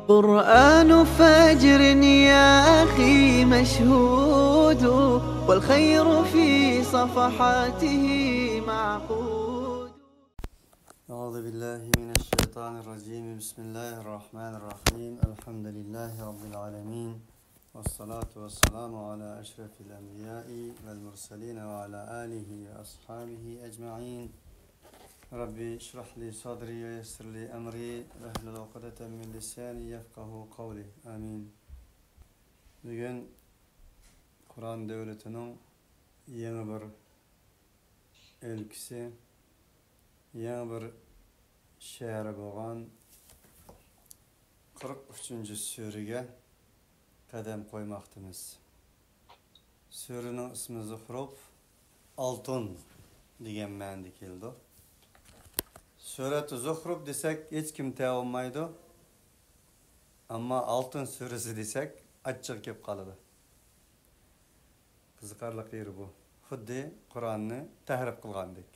قرآن فجر يا أخي مشهود والخير في صفحاته معقود. أعوذ بالله من الشيطان الرجيم. بسم الله الرحمن الرحيم. الحمد لله رب العالمين، والصلاة والسلام على أشرف الأنبياء والمرسلين وعلى آله وأصحابه أجمعين. ربي اشرح لي صدري ويسر لي أمري واحلل عقدة من لساني يفقه قولي. آمين. Bugün Kur'an devletinin yeni bir ülkesi, yeni bir şehri boğan 43. sürüge kadem koymaktımız. Sürünün ismi Zuhruf, altın degan ma'noda keldi. Surati Zuhruf desek hiç kim olmaydı. Ama altın suresi desek açık kep kalıdı. Qiziqarli yeri bu. Xuddi Qur'onni tahrif qilgandek.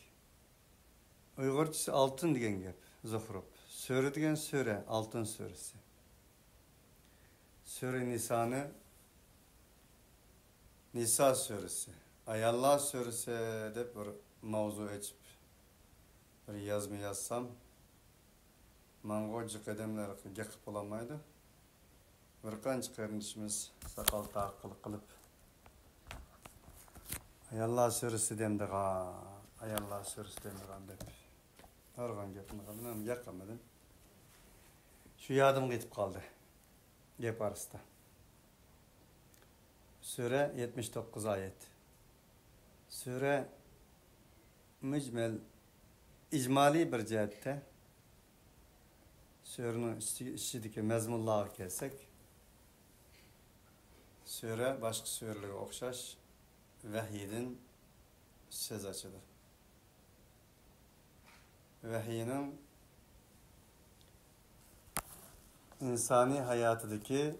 Uyg'urchasi altın degan gap, Zuhruf. Sura degan sura, altın suresi. Sura Nisa'ni Nisa suresi, Ayallar suresi deb bir mavzu açıp bir yazma yazsam Mang'ochi qadamlar gaqib olamaydi. Bir qancha qarindoshimiz saqal taqil qilib Ayallar suresi demdiga, Ayallar suresi demdigan deb argan gapni qildim, yaqamadim. Shu yadim ketib qoldi. Gap arasida. Sure 79 ayet. Sure mücmel, icmali bir cihetте surenin içindeki mezmunlarga kelsak, sure başka surelerge o'xshash vahiydan söz açılır. Vahiyning insani hayotidagi,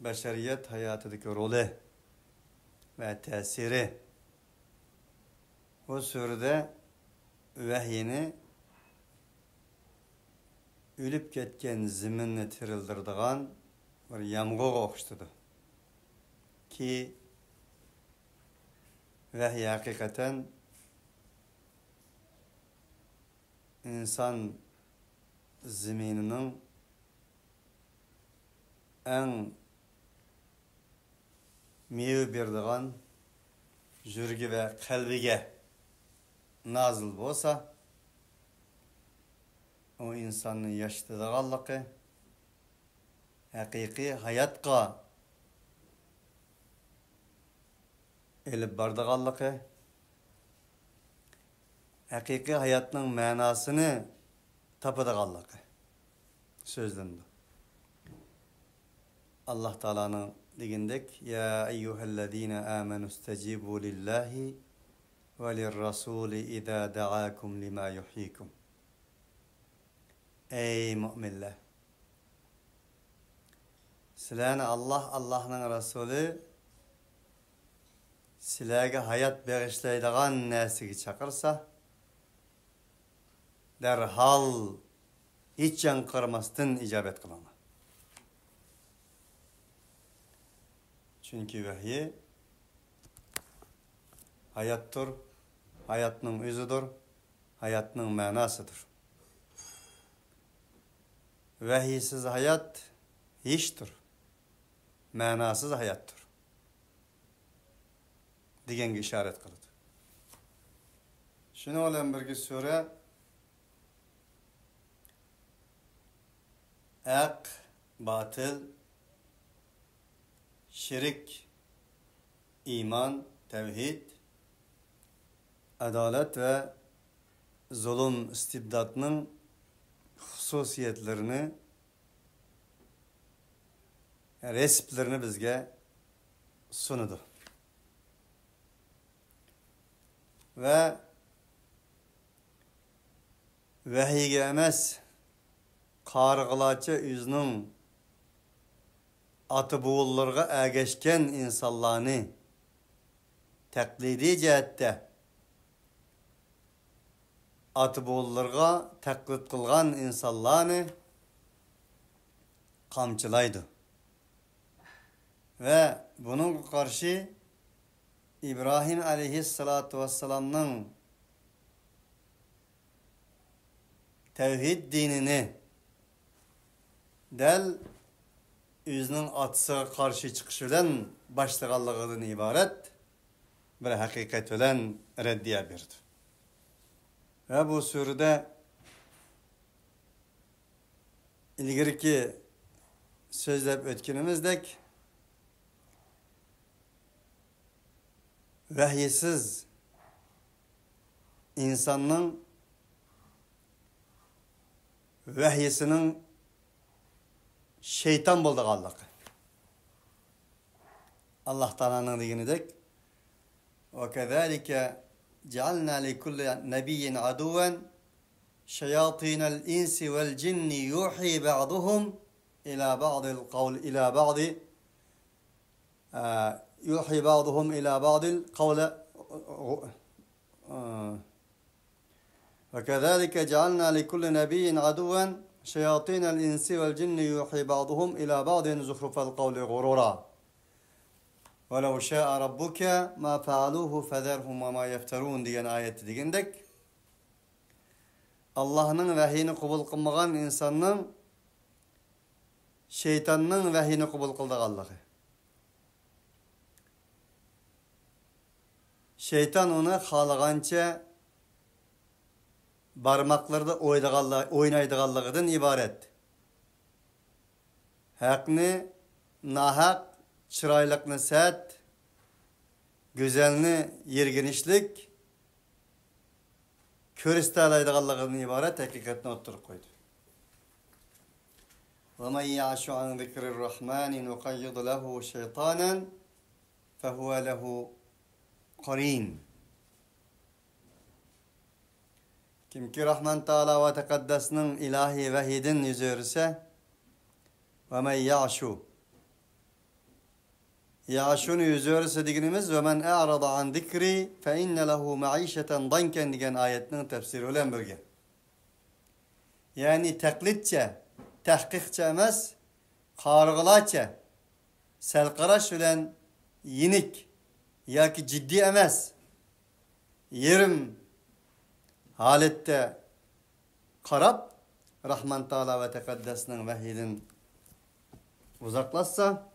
bashariyat hayotidagi roli ve ta'siri. O surede vahyini ölüp ketken ziminni tirildirdigan bir yamg'oq o'xshadi. Ki vahiy hakikaten insan zimininin en meyve berdigan yurgi ve kalbiga nazil bo'lsa, o insanın yaşadığı haqiqiy hayotga elib bordiganligi, haqiqiy hayotning ma'nosini topadiganligi so'zlandi. Allah Teala'nın degindek, ya eyyuhellezine amenu istacibu lillahi ve lirrasuli idâ da'akum lima yuhyikum. Ey müminler! Sizlarni Allah'ın Resulü sizlarga hayat bag'ishlaydigan narsaga chaqirsa, derhal hech yanqirmasdan icabet qilinglar. Çünkü vahiy hayattır, hayatның özüdür, hayatның ma'nosidir. Vahiysiz hayat hiçtir, ma'nosiz hayattir deganga ishorat qiladi. Shuni bilan birga sura haq, batil, şirk, iman, tevhid, adalet ve zulüm istibdatının hususiyetlerini, resiplerini bizge sunudu. Ve vahiyge emas, qarg'ilachi o'zining atı boğullarga ergeçken insanlarını taklidi cihette atı boğullarga taklit kılgan insanlarını kamçılaydı. Ve bunun karşı İbrahim aleyhissalatu vesselam'ın tevhid dinini del özünün atısı karşı çıkışıdan başlıqallığından ibaret bir hakikat bilen reddiye berdi. Ve bu surede ilgirki sözlep ötkenimizdek vahyisiz insanın vahyisinin şeytan bolduğanlığı. Allah Teala'nın dediğindek وَكَذَٰلِكَ جَعَلْنَا لِكُلِّ نَبِيٍّ عَدُوًا شَيَاطِينَ الْإِنْسِ وَالْجِنِّ يُوحِي بَعْضُهُمْ إِلَى بَعْضِ الْقَوْلِ إِلَى بَعْضِ يُوحِي بَعْضُهُمْ إِلَى بَعْضِ الْقَوْلِ وَكَذَٰلِكَ جَعَلْنَا لِكُلِّ نَبِيٍّ عَدُوًا شَيَاطِينَ الْإِنْسِ وَالْجِنِّ يُوحِي بَعْضُهُمْ إِلَى بَعْضٍ زُخْرُفَ الْقَوْلِ غُرُورًا وَلَوْ شَاءَ رَبُّكَ مَا فَعَلُوهُ فَذَرْهُمْ وَمَا يَفْتَرُونَ diyen ayeti degendek Allah'ın vahyini kabul kılmagan insanın şeytanın vahyini kabul kıldığanlığı. Şeytan onu halagança barmaklarda oynaydıganlığından ibaret. Hakni, nahak, çıraylıkni sert, güzelni yergenişlik, körüstəlaydıganlığından ibaret hakikatini oturup koydu. وَمَنْ يَعْشُ عَنْ ذِكْرِ الرَّحْمَنِ نُقَيِّضْ لَهُ شَيْطَانًا فَهُوَ لَهُ قَرِينٌ Kimki Rahman Teala ve Tekaddes'nin ilahi vahidin yüzü örse وَمَنْ يَعْشُ Yaşun yüzü örse diginimiz وَمَنْ اَعْرَضَ عَنْ ذِكْرِ فَاِنَّ لَهُ مَعِيشَةً ضَنْكًا digen ayetinin tefsiri olan bölge. Yani teklitçe, tahkikçe emez, kargılaçça, selkaraş olan yinik, ya ki ciddi emez, yerim halette karab, Rahman Teala ve Tekaddes'nin vahidin uzaklaşsa,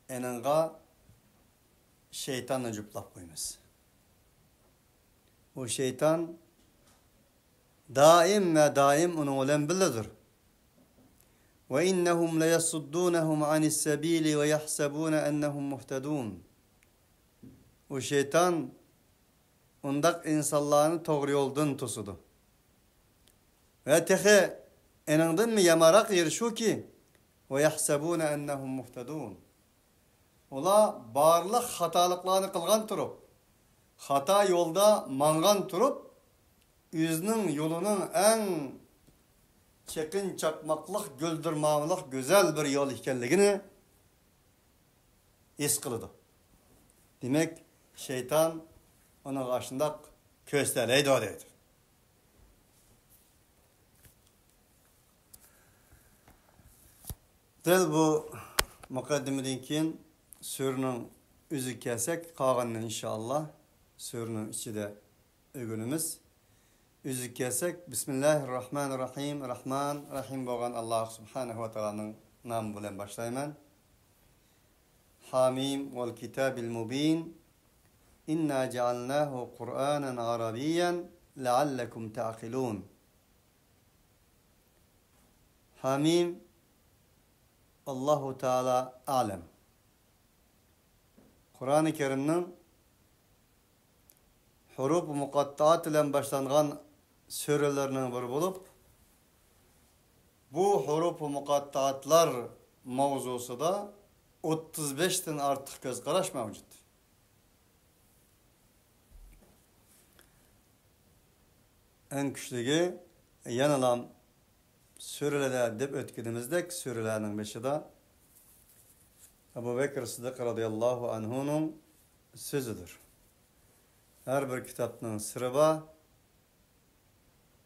enanga şeytanla cüplap koymaz. O şeytan daim ve daim onu olan billidir. Ve innehum leyasuddunhum anis sabili ve yahsabun ennehum muhtedun. O şeytan ondak insanlarını doğru yoldan tusudu. Ve tehe enandın mı yamarak yer şu ki ve yahsabun ennehum muhtedun. Ola barlıq hatalıklarını kılgan turup, hata yolda mangan turup, özünün yolunun en çekin çakmaklık, güldürmamlık, güzel bir yol ikenligini es kılıdı. Demek şeytan onun karşında kösteleydi o dedi. Del bu mukaddimeden keyin sürünün üzü kesek, kağanın inşallah sürünün içi de ögünümüz. Üzü kesek, Bismillahirrahmanirrahim, Rahman, Rahim boğan Allah Subhanahu ve Teala'nın namı bilen başlayman. Hamim vel kitabil mubin, inna cealnahu Kur'anen Arabiyen, leallekum ta'kilun. Hamim, Allahu Teala alem. Kur'an-ı Kerim'nin huruf-u mukattaat ile başlanğan surelerinin biri bulup, bu huruf-u mukattaatlar mavzusu da 35'ten artık göz qaraş mevcut. En küçüğü yanılan surelerde dep ötkünümüzdek surelerin beşi de Ebu Bekir Sıddık radıyallahu anh'unun sözüdür. Her bir kitapның sırrı var,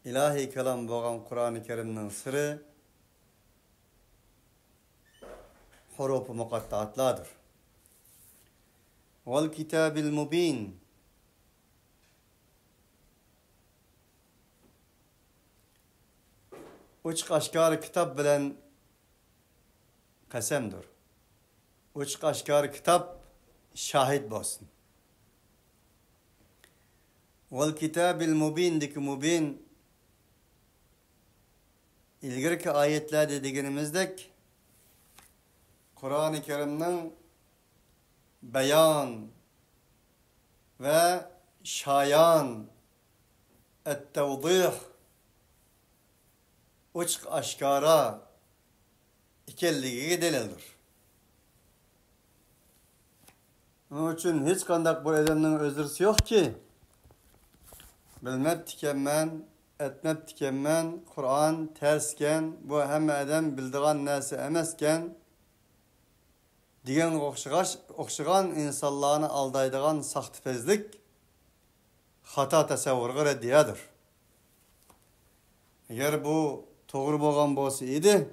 ilahi kelam boğan Kur'an-ı Kerim'nin sırrı huruf-u mukattaatladır. Vel kitabil mubin. Uçk aşkar kitap bilen kasemdir. Uçk aşkar kitap şahit bolsun. Vel kitabil mubin deki mubin ilgirki ayetlerde degenimizdek Kur'an-ı Kerim'nin beyan ve şayan et-tevdih uçk aşkara ikelliği delildir. Onun için hiç kandak bu edemden özürsi yok ki bilmep tikenmen, etmep tikenmen, Kur'an tersken, bu hem edem bildiğin nesi emesken diyen okşıgan insanlarını aldaydıgan sahtipezlik hata tasavvurga reddiyadır. Eğer bu doğru boğan bolsa idi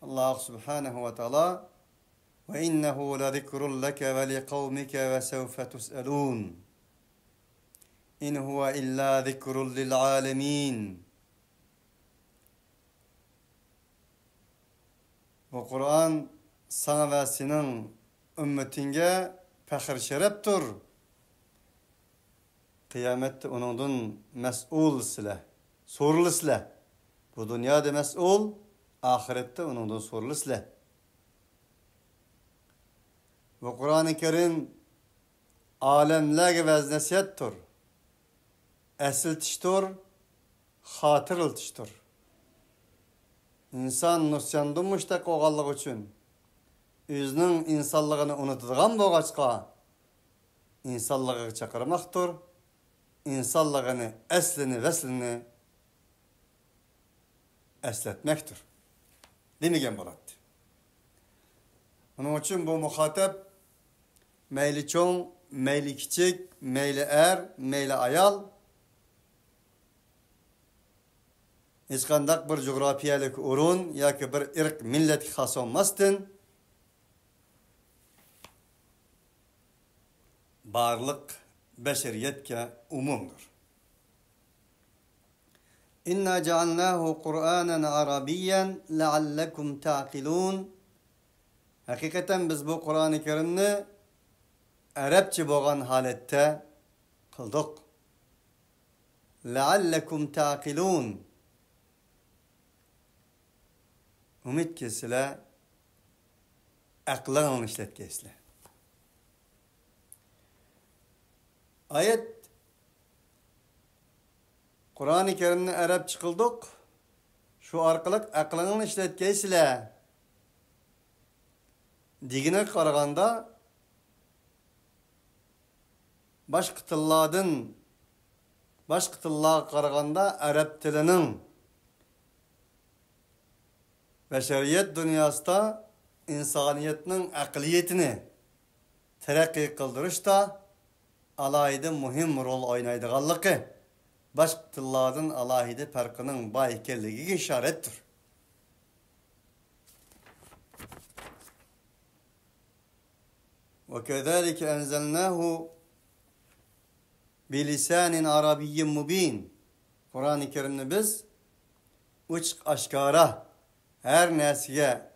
Allah subhanahu ve taala ve innehu la zikrun leke ve li kavmike ve sevfe tus'elun in huve illa zikrun lil alemin. Bu Kur'an sana ve senin ümmetinge fəxr şereptir. Kıyamette onundan mes'ul sile, sorulu sile. Bu dünyada mes'ul, ahirette onundan sorulu sile. Ve Kur'an-ı Kerim alemlerge veznasiyettir. Esiltiştir, hatırıltıştır. İnsan nusyandan müştak oğallık için özünün insanlığını unutduğun boğaçqa insanlığı çakırmaktır. İnsanlığını, eslini, veslini esletmektir. Demigen boladı. Onun için bu muhatap meyli çoğun, meyli kiçik, meyli er, meyli ayal hiç kandak bir coğrafiyalik urun ya ki bir ırk millet khas olmasın barlık beşeriyetke umumdur. İnna cealnahu Kur'anen Arabiyyen leallekum ta'kilun. Hakikaten biz bu Kur'an-ı Kerim'ni Arapça boğan halette kıldık. Leallekum ta'kilun. Umid kesile aklını işletkesile. Ayet Kur'an-ı Kerim'ni Arap çıkıldık. Şu arkalık aklının işletkesiyle digine karaganda başka tıllığa karaganda Arap tilinin beşeriyet dünyasında insaniyetinin akliyetini terakki kıldırışta alayda muhim rol oynaydıganlığı başka tıllardan alayda farkının baykelliği işarettir. Ve kezalike enzelnahu bilisanin arabiyyin mubin. Kur'an-ı Kerim'de biz uçk aşkara her nesiye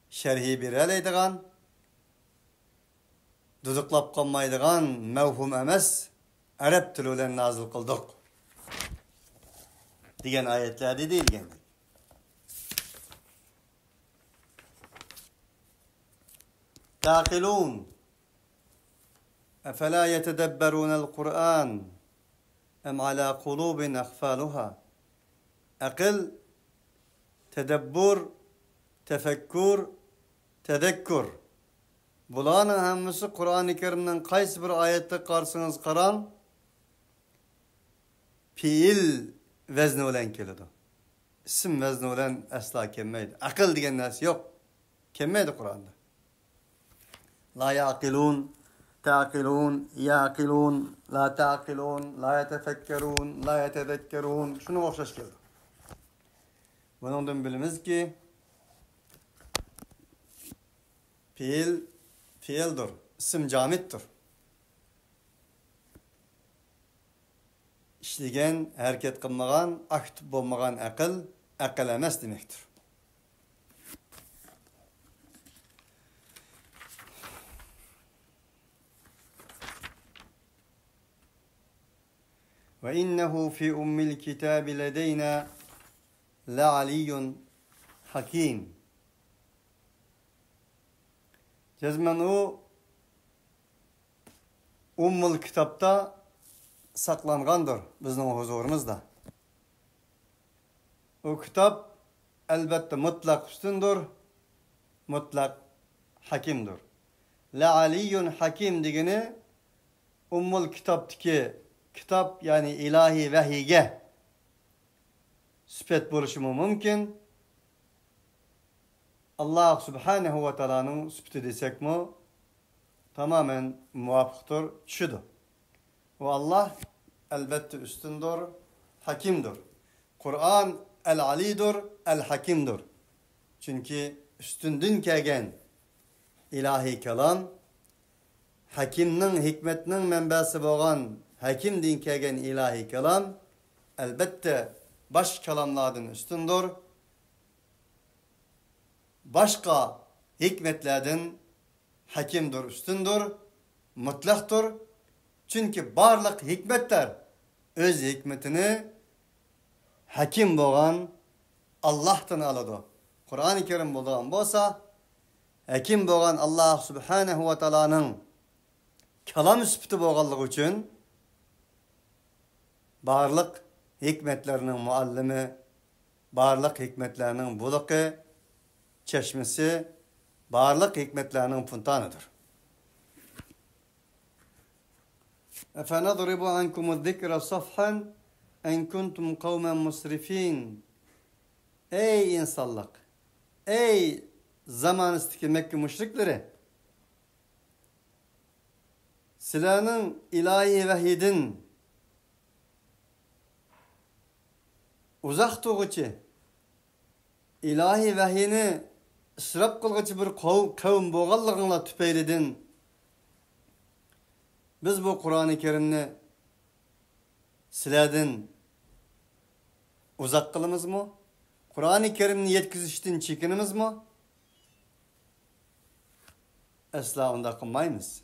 şerhi bir eleydigan duduklap kalmaydigan mevhum emes Arap tiliyle nazil kıldık. Diyen ayetlerde değil gene. Taqilun efela yetedebberunel Kur'an em ala kulubin akfaluha. Akıl, tedebbür, tefekkür, tedekkür. Bulanın hemmisi Kur'an-ı Kerim'den qaysi bir ayette karşınız karan fiil vezni olan kelidi. İsim vezni olan asla kemmeydi. Akıl diyen narsa yok. Kemmeydi Kur'an'da. La yaqilun تعقلون يعقلون لا تعقلون لا يتفكرون لا يتذكرون şunu okşaş geldi. Bundan bilimiz ki fiildir, isim camittir. İşligen, hareket kılmagan, aktif bolmagan akıl emas demektir. Ve innehu fi ummil kitabi ledeyna la'aliyyun hakim. Cezmen o ummul kitapta saklangandır bizning huzurumuzda. O kitap elbette mutlak üstündür, mutlak hakimdir. La'aliyyun hakim degeni ummul kitaptaki kitap yani ilahi vahiyge süpet buluşumu mümkün. Allah subhanehu ve ta'ala'nın süpeti desek mi tamamen muvafıktır, şudur. O Allah elbette üstündür, hakimdir. Kur'an el-alidir, el-hakimdir. Çünkü üstündün kegen ilahi kelam, hakimnin hikmetinin menbesi boğan hakim din kegen ilahi kelam, elbette baş kelamlardan üstündür. Başka hikmetlerden hakimdir, üstündür, mutlaktır. Çünkü barlık hikmetler öz hikmetini hakim boğan Allah'tan aladı. Kur'an-ı Kerim boğan bolsa, hakim boğan Allah subhanehu ve ta'ala'nın kelam süpti boğanlığı için barlık hikmetlerinin muallimi, barlık hikmetlerinin buluqi, çeşmesi, barlık hikmetlerinin funtanıdır. اَفَنَضْرِبُ عَنْكُمُ الذِّكْرَ صَفْحًا اَنْ كُنْتُمْ قَوْمًا مُسْرِف۪ينَ. Ey insanlık! Ey zamanıstaki Mekke müşrikleri! Silahının ilahi vahidin uzak tuğuçi, ilahi vahiyini ısrap kılgıcı bir kavim boğallığına tüpeyledin. Biz bu Kur'an-ı Kerim'ni silerden uzak kılımız mı? Kur'an-ı Kerim'ni yetkizişten çekinimiz mi? Asla onda kılmayız.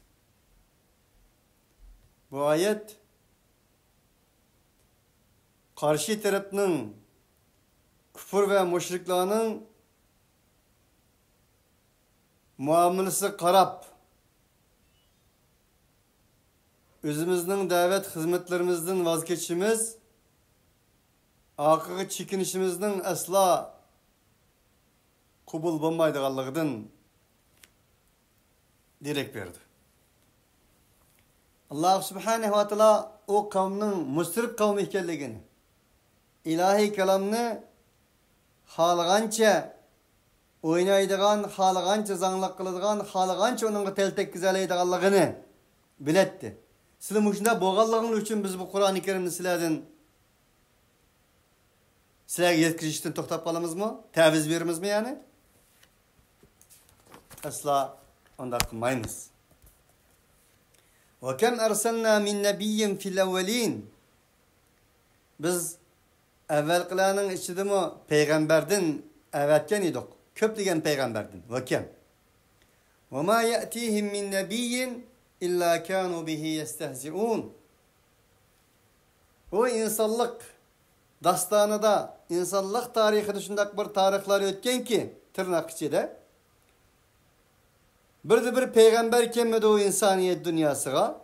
Bu ayet karşı tarafının küfür ve müşriklerinin muamelesi karab özümüzün davet hizmetlerimizden vazgeçişimiz, akıgı çekinişimizden asla kubul bulmaydıganlığından direk verdi. Allah subhanehu ve teala o kavmin musrif kavmi ekenligini, ilahi kelamını halagança oynaydıgan, halagança zanlıq kılıdığan, halagança onunla tel tekkizaleydiganlığını biletti. Sizin muşunda boğallığın için biz bu Kur'an-ı Kerim'ni sizlerden yetkizişten toktap kalımız mı? Taviz verimiz mi yani? Asla onda kılmayınız. وَكَمْ اَرْسَلْنَا مِنْ نَبِيٍّ فِي الْاَوَّلِينَ. Biz evvelkilerinin içinde mi peygamberden evetken idik. Köplügen peygamberden. وَكَمْ وَمَا يَأْتِيهِمْ مِنْ نَبِيٍّ İlla kanu bihi yestehzi'un. O insanlık dastanı da, insanlık tarihi dışında bir tarihler ötken ki tırnak içinde bir peygamber kemmedi o insaniyet dünyasıga.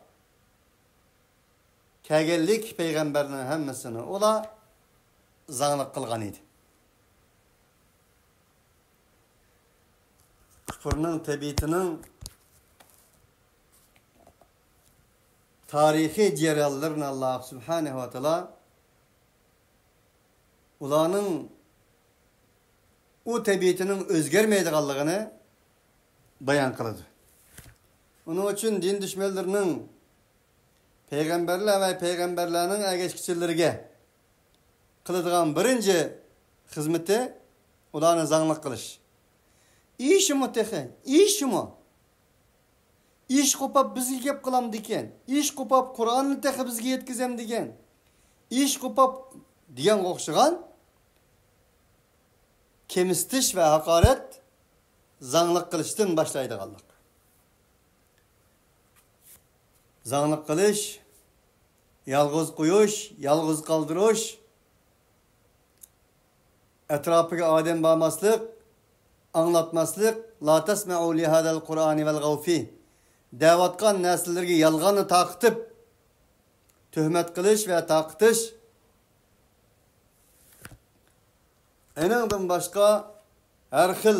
Kegellik peygamberinin hemmesini ola zanlık kılgan idi. Küfrünün tebitinin tarihi cereyanlarını Allah subhanehu ve teala ulanın o tebitinin özgermeydiganlığını bayan kılıdı. Onun için din düşmanlarının peygamberler ve peygamberlerinin ergeçkiçileriga kıladigan birinci hizmeti ularni zanglik qilish. İşimi tehe, işimi. İş kopap bizga gap qilam degan. İş kopap Qur'onni tehe bizga yetkazam degan. İş kopap degan o'xshagan kemistish ve haqorat zanglik qilishdan boshlaydiganlik. Zanglik qilish, yalg'iz qo'yish, yalg'iz qoldirish, etrofiga odam bormaslik, anglatmaslik, la tasma'u li hadal Qur'ani vel g'awfi. Davatgan nasllarga yolg'onni taqitib, tuhmat qilish va taqitish. Eningdan boshqa har xil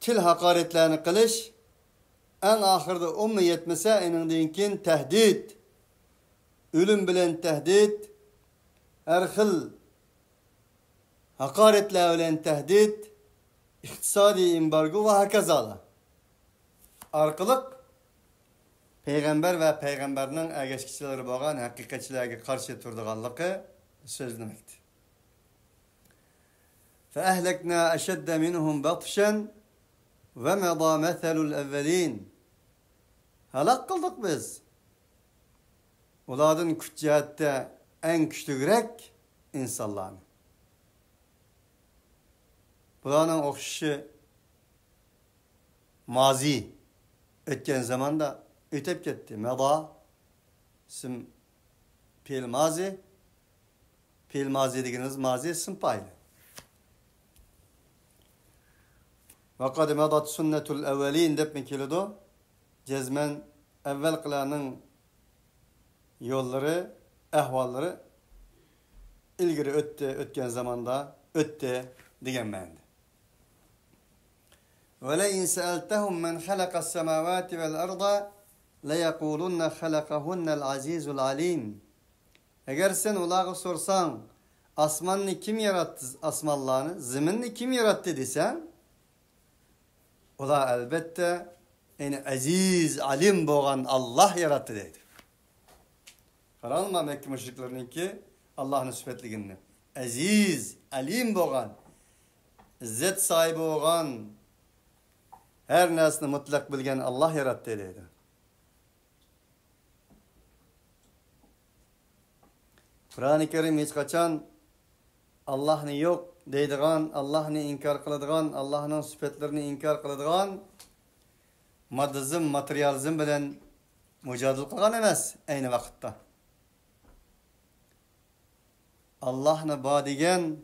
til haqoratlarni qilish, en ahırda umma yetmese eningdan keyin tahdid, ölüm bilen tahdid, her xil haqoratlar bilen tahdid, iqtisodiy embargo ve hakazalar. Arqılık peygamber ve peygamberinin ergeçkiçileri bo'lgan haqiqatchilarga qarshi turdiganligi so'zlanmoqda. Fa ahlakna ashadda minhum batshan ve mada mathalul evvelin. Halak kıldık biz. Ulardan kuch jihatda en kuchliroq insonlarni. Bularning o'xshashi mazi o'tgan zamanda o'tib ketdi. Mada sim fe'l mazi deganimiz mazi sim fa'il. وَقَدْ مَضَتْ سُنَّةُ الْاَوَّلِينَ deb mi keladi? Cezmen evvel kılanın yolları, ehvalları ilgiri ötken zamanda ötte degan ma'noda. وَلَئِنْ سَأَلْتَهُمْ مَنْ خَلَقَ السَّمَاوَاتِ وَالْأَرْضَ لَيَقُولُنَّ خَلَقَهُنَّ الْعَزِيزُ الْعَلِيمُ. Eğer sen ulağı sorsan, asmanını kim yarattı, asmanlarını, zeminini kim yarattı desen, ola elbette yani aziz, alim boğan Allah yarattı deydi. Karanma Mekke müşriklerinin ki Allah'ın sübetliğini. Aziz, alim boğan, izzet sahibi boğan, her nesini mutlak bilgen Allah yarattı deydi. Kur'an-ı Kerim hiç kaçan Allah'ını yok deydigan, Allah'ını inkar kılıdığan, Allah'ın sübetlerini inkar kılıdığan maddizm, materyalizm bilen mücadele kılgan emas aynı vakitte. Allah'ını ba degen,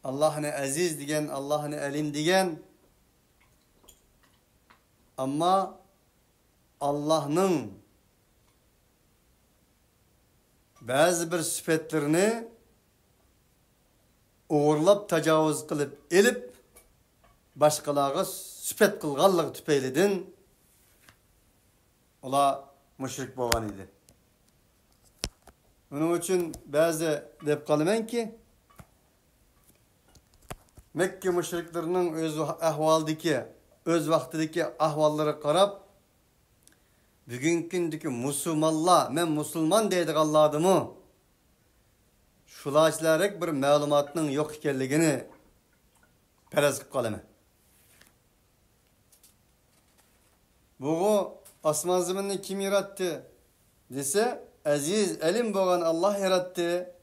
Allah'ını aziz degen, Allah'ını alim degen, ama Allah'ın bazı bir sübetlerini uğurlap tecavüz kılıp elip başkalarına sübet kılganlığı tüpeylidin ola müşrik boğan idi. Onun için bazı dep kalımen ki Mekke müşriklerinin öz ahvaldaki, öz vaktideki ahvalları karab bugünkündeki Müslümanlar, men Müslüman deydik Allah'ımı şulaşlarak bir malumatının yok ekanligini peraz qilib qolaman. Bu asman zeminni kim yarattı dese aziz, alim bo'lgan Allah yarattı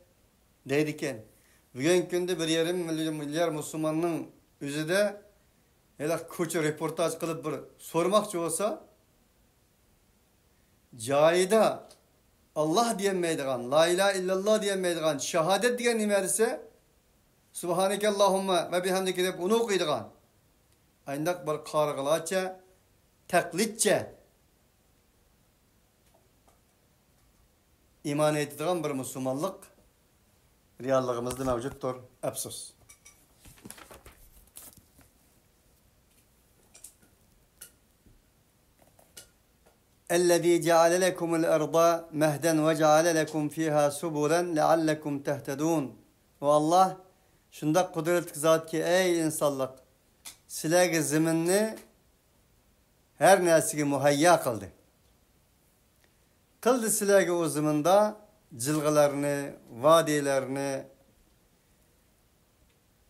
deydi ekan. Bugungi kunda 1,5 milyar Müslümanның özüde hele ko'cha reportaj qilib bir so'rmoqchi bo'lsa joyida Allah diyemeydigan, la ilahe illallah diyemeydigan, şehadet diyen nimerse Subhaneke Allahumma ve bihamdike deb onu okuydigan. Ayndak bir qargılaça, taklitçe iman etdigan bir Müslümanlık realligimizde mevcuttur. Afsus. اَلَّذ۪ي جَعَلَ لَكُمُ الْاَرْضَ مَهْدًا وَجَعَلَ لَكُمْ ف۪يهَا سُبُولًا لَعَلَّكُمْ تَهْتَدُونَ. O Allah şunda kudretli zat ki ey insanlık silahı zeminni her narsaga muhayya qildi. Qildi sizlarga o zaminda jilg'alarini, vodiylarni,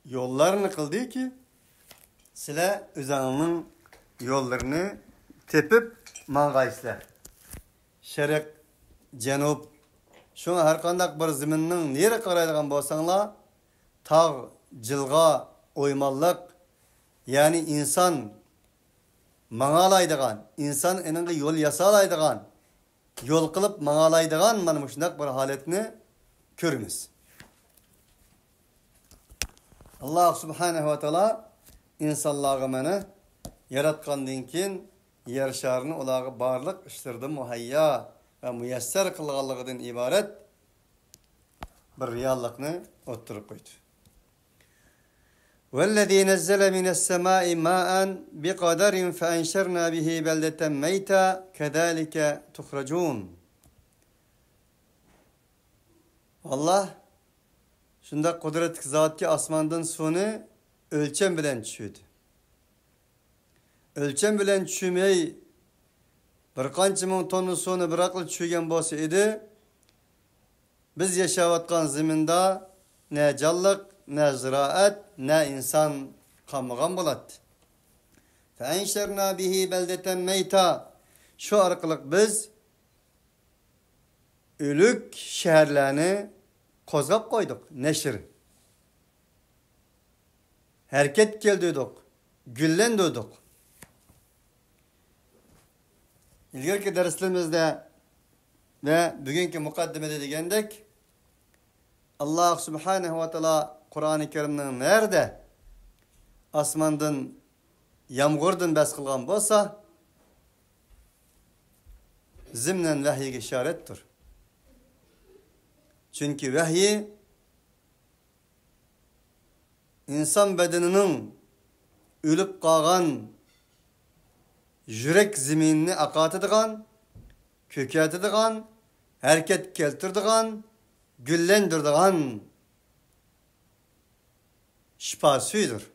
yo'llarini qildiki, sizlar o'zingizning yo'llarini tepib mang'aysizlar. Sharq, janub, şuna har qanday bir zaminning nere qaraydigan bo'lsanglar, tog', jilg'a, o'ymonliq, ya'ni inson mang'alaydigan, inson eninga yo'l yasalaydigan, yo'l qilib mang'alaydigan mana shunday bir holatni ko'ramiz. Allah subhanahu va taolo insonlarga mana yaratgandan keyin yer sharini ularga barliq ishlarida muhayya va muyassar qilganligidan iborat bir reallikni o'ttirib qo'ydi. وَالَّذِي نَزَّلَ مِنَ السَّمَاءِ مَاءً بِقَدَرٍ فَأَنشَرْنَا بِهِ بَلْدَةً مَيْتًا كَذَلِكَ تُخْرَجُونَ. Allah şunda kudretli zat ki asmandan sunu ölçem bilen düşürdü. Ölçem bilen düşürmeyi bir qancha ming tonna sunu bir aql düşürgen bolsa edi, biz yaşavatkan zeminde ne canlıq, ne ziraat, ne insan kalmagan boladı. فَاَنْشَرْنَا بِهِ بَلْدَةً مَيْتًا. Şu arkalık biz ölük şehirlerini kozgap koyduk, neşir. Hareket geldik, güllendik. İlgirki derslerimizde ve bugünkü mukaddimede degendek, Allah subhanahu wa ta'ala Kur'an-ı Kerim'nin nerede asmandan, yağmurdan bas kılgan bolsa, zimnen vahiyge işarettir. Çünkü vahiy insan bedeninin ölüp kalgan yürek zeminini akatedigan, köketidigan, hareket keltirdigan, güllendirdigan şifasıdır.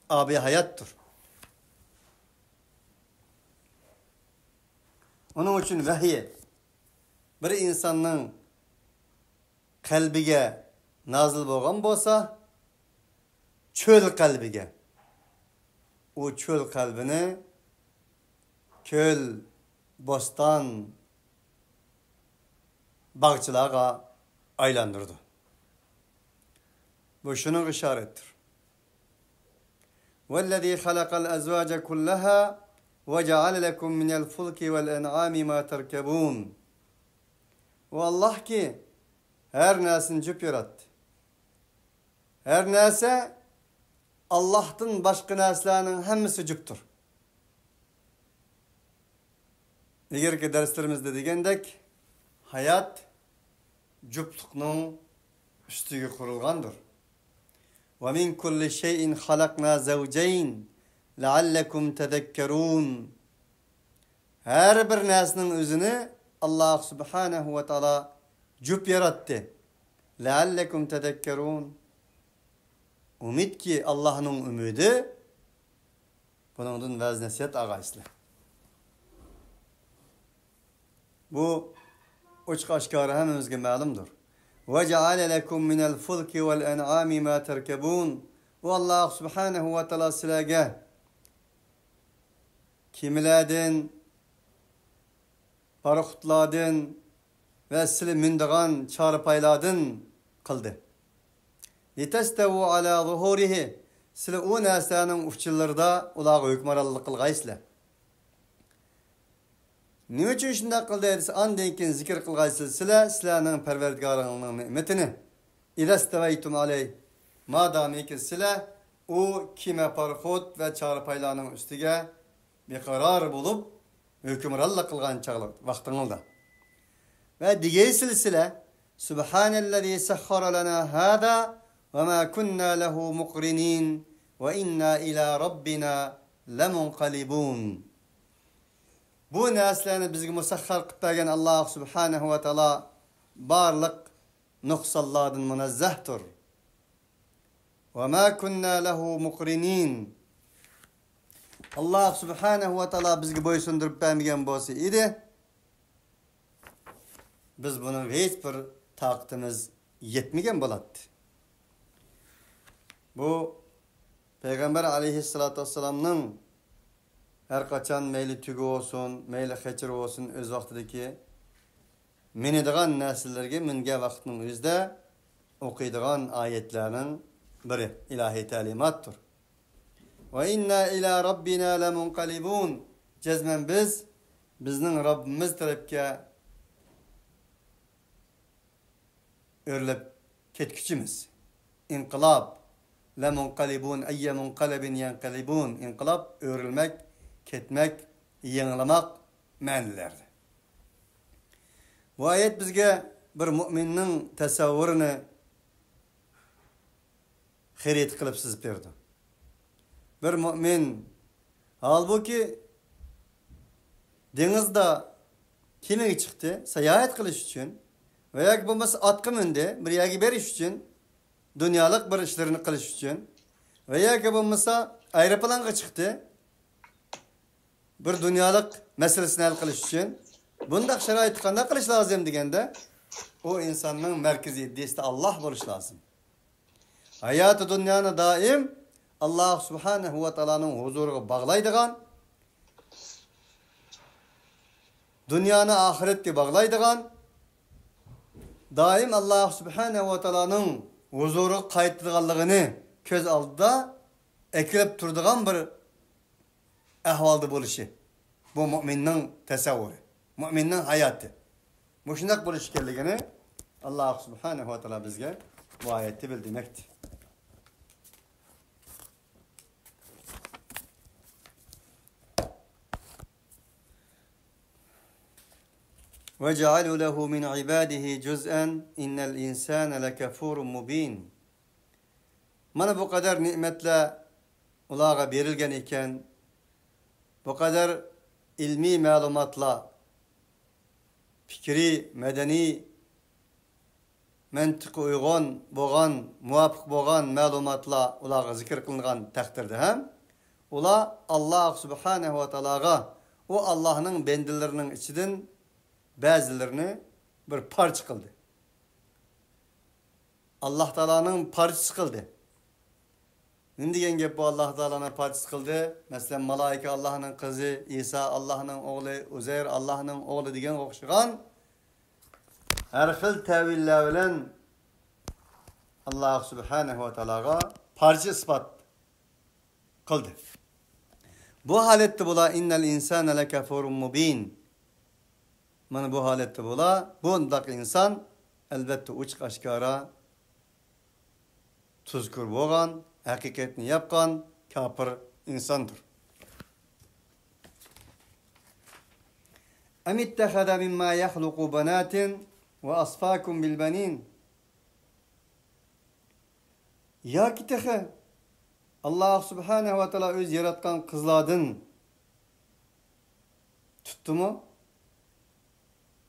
Abi hayattır. Onun için vahiy bir insanın kalbiga nazil bo'lgan bo'lsa, cho'l qalbiga, u cho'l qalbini ko'l, boston, bog'chalarga aylantirdi. Bu şunun işarettir. وَالَّذِي خَلَقَ الْأَزْوَاجَ كُلَّهَا وَجَعَلَ لَكُمْ مِنَ الْفُلْكِ وَالْاَنْعَامِ مَا تَرْكَبُونَ. O Allah ki her nesini cüp yarattı. Her nese Allah'tan başka neslerinin hemmisi cüptür. Eğer ki derslerimizde degendek hayat cüplüknün üstüge kurulgandır. وَمِنْ كُلِّ شَيْءٍ خَلَقْنَا زَوْجَيْنِ لَعَلَّكُمْ تَذَكَّرُونَ. Her bir nesinin özünü Allah subhanahu ve taala cüp yarattı. لَعَلَّكُمْ تَذَكَّرُونَ. Umid ki Allah'ın ümidi bunun vaz nasihat ağayslı. Bu uçuk aşkarı hemimizge malumdur. وَجَعَلَ لَكُمْ مِنَ الْفُلْكِ وَالْاَنْعَامِ مَا تَرْكَبُونَ. Bu Allah subhanahu ve taala silage kimilerden, paraxutlardan ve sili mindigan çarpaylardan kıldı. لِتَسْتَوُوا عَلَى ظُهُورِهِ. Sili o neslerinin ufçillarda ulağı hükmarallık kılgaysılar. Nima uchun shunday qildi desa, andan keyin zikr qilgaysizlar sizlarning Parvardigoringning ne'matini. Ilastavaytum alay. Madamiki sizlar u kema parxot va charpaylarning ustiga beqaror bo'lib hukmronlik qilgan chaqliq vaqtingizda. Va degaysizlar sizlar subhanallazi sahhara lana hada va ma kunna lahu muqrinin va inna ila robbina lamunqalibun. Bu neslerini bizge musahhar qilib bergan Allah subhanahu wa taala barliq nuqsonlardan munazzahdir. Ve ma kunna lehu muqrinin. Allah subhanahu ve taala bizga bo'ysundirib bermagan bo'lsa edi, biz buning hech bir taqtimiz yetmagan bo'lardi. Bu Peygamber aleyhissalatu vesselam'ның her kaçan meyli tügü olsun, meyli xechir olsun öz vaqtidagi minadigan narsalarga mingan vaqtning o'zida o'qiydigan oyatlarning biri ilahiy ta'limotdir. Ve inna ila rabbina lamunqalibun. Jazman bizning Rabbimiz tarafga o'rlab ketguchimiz. İnqilab lamunqalibun ayya munqalibin yanqalibun. İnqilab o'rilmak, ketmek, yangilamak ma'nilardir. Bu ayet bizga bir mu'minning tasavvurini xarid qilib sizib berdi. Bir mu'min halbuki dengizda kemaga chiqdi, sayohat qilish uchun va yoki bo'lmasa otga mindi, bir yerga berish uchun, dunyolik bir ishlarni qilish uchun va yoki bo'lmasa aeroplanga chiqdi, bir dunyolik masalasini hal qilish uchun bundaq sharoit qanday qilish lozim deganda, o insonning markaziy iddiasi Alloh bo'lish lozim. Hayoti dunyoni doim Allah subhanahu ve taolaning huzuriga bağlaydigan, dünyani ahiretga bağlaydigan, daim Allah subhanahu ve taolaning huzuriga qaytadiganligini ko'z oldida eklab turadigan bir ahvolda bo'lishi. Bu mu'minning tasavvuri, mu'minning hayoti. Bu shunday bo'lish kerakligini Allah subhanahu ve taolo bizga bu oyatda bildirmoqda. وَجَعَلُوا لَهُ مِنْ عِبَادِهِ جُزْءًا إِنَّ الْإِنسَانَ لَكَفُورٌ مُبِينٌ. Mana bu kadar nimetler ulağa verilgen iken, bu kadar ilmi malumatla, fikri, medeni, mantık uygun boğan, muvafiq boğan malumatla ulağa zikir kılınan takdirde hem, ula Allah subhanahu ve ta'alaga o Allah'ın bendilerinin içinden bazılarını bir parça kıldı. Allah Teala'nın parçası kıldı. Ne diyen gep bu Allah Teala'nın parçası kıldı? Mesela malaike Allah'ın kızı, İsa Allah'ın oğlu, Uzeyr Allah'ın oğlu diyen okşuğan her xil teviller bilen Allah Subhanahu ve Teala'ga parça ispat kıldı. Bu halette bula innel insane lekafurun mubin. Mana bu halette bula, bundak insan elbette uçuk aşkara tuzkur boğan, hakikatini yapkan kafir insandır. Em ittehada mimma yahluqu banatin ve asfakum bil banin. Ya ki tehe Allah subhanahu ve taala öz yaratkan kızladın tuttu mu?